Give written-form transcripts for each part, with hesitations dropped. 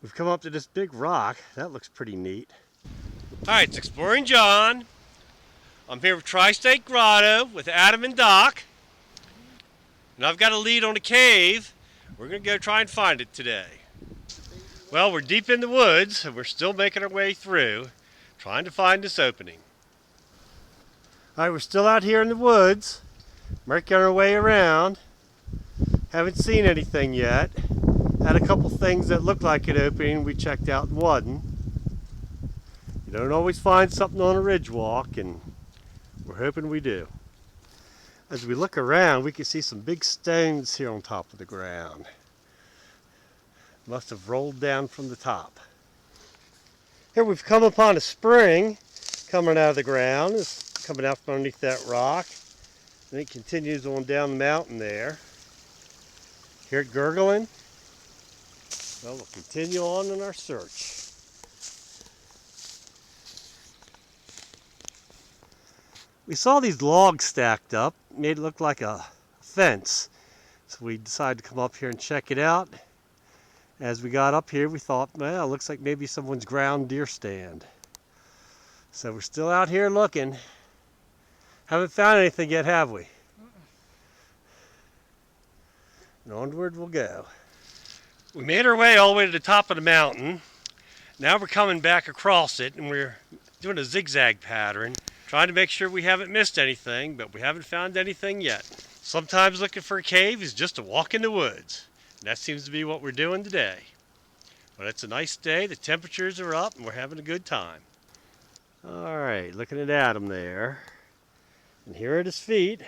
We've come up to this big rock. That looks pretty neat. Alright, it's Exploring John. I'm here with Tri-State Grotto with Adam and Doc. And I've got a lead on a cave. We're going to go try and find it today. Well, we're deep in the woods and we're still making our way through, trying to find this opening. All right, we're still out here in the woods, making our way around. Haven't seen anything yet. Had a couple things that looked like an opening we checked out and wasn't. You don't always find something on a ridge walk, and we're hoping we do. As we look around, we can see some big stones here on top of the ground. Must have rolled down from the top. Here we've come upon a spring coming out of the ground. It's coming out from underneath that rock. And it continues on down the mountain there. Hear it gurgling? Well, we'll continue on in our search. We saw these logs stacked up, made it look like a fence. So we decided to come up here and check it out. As we got up here, we thought, well, it looks like maybe someone's ground deer stand. So we're still out here looking. Haven't found anything yet, have we? And onward we'll go. We made our way all the way to the top of the mountain. Now we're coming back across it and we're doing a zigzag pattern, trying to make sure we haven't missed anything, but we haven't found anything yet. Sometimes looking for a cave is just a walk in the woods. And that seems to be what we're doing today. But it's a nice day, the temperatures are up, and we're having a good time. All right, looking at Adam there. And here at his feet,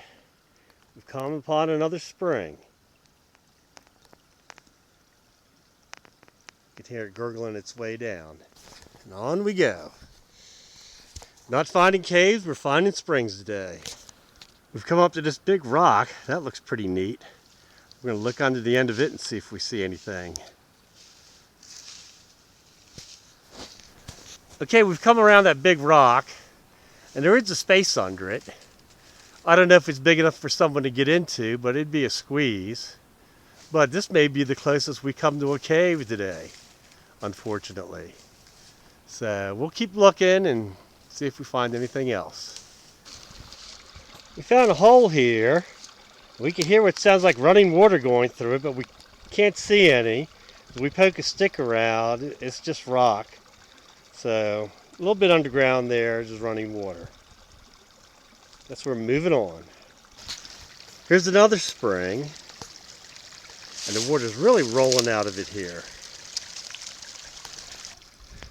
we've come upon another spring. You can hear it gurgling its way down. And on we go. Not finding caves, we're finding springs today. We've come up to this big rock. That looks pretty neat. We're going to look under the end of it and see if we see anything. Okay, we've come around that big rock, and there is a space under it. I don't know if it's big enough for someone to get into, but it'd be a squeeze. But this may be the closest we come to a cave today, unfortunately. So we'll keep looking and see if we find anything else. We found a hole here. We can hear what sounds like running water going through it, but we can't see any. If we poke a stick around, it's just rock. So a little bit underground there, just running water. That's where we're moving on. Here's another spring, and the water's really rolling out of it here.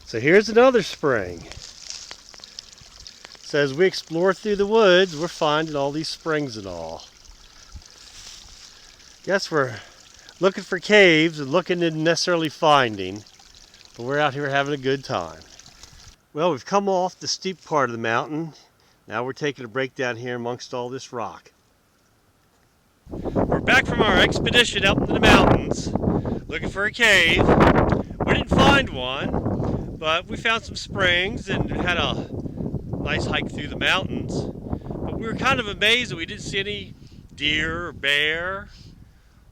So here's another spring. So as we explore through the woods, we're finding all these springs and all. Guess we're looking for caves and looking and necessarily finding, but we're out here having a good time. Well, we've come off the steep part of the mountain. Now we're taking a break down here amongst all this rock. We're back from our expedition up into the mountains, looking for a cave. We didn't find one, but we found some springs and had a nice hike through the mountains. But we were kind of amazed that we didn't see any deer or bear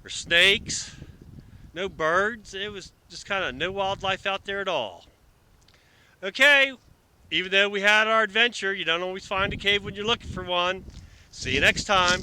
or snakes, no birds. It was just kind of no wildlife out there at all. Okay, even though we had our adventure, you don't always find a cave when you're looking for one. See you next time.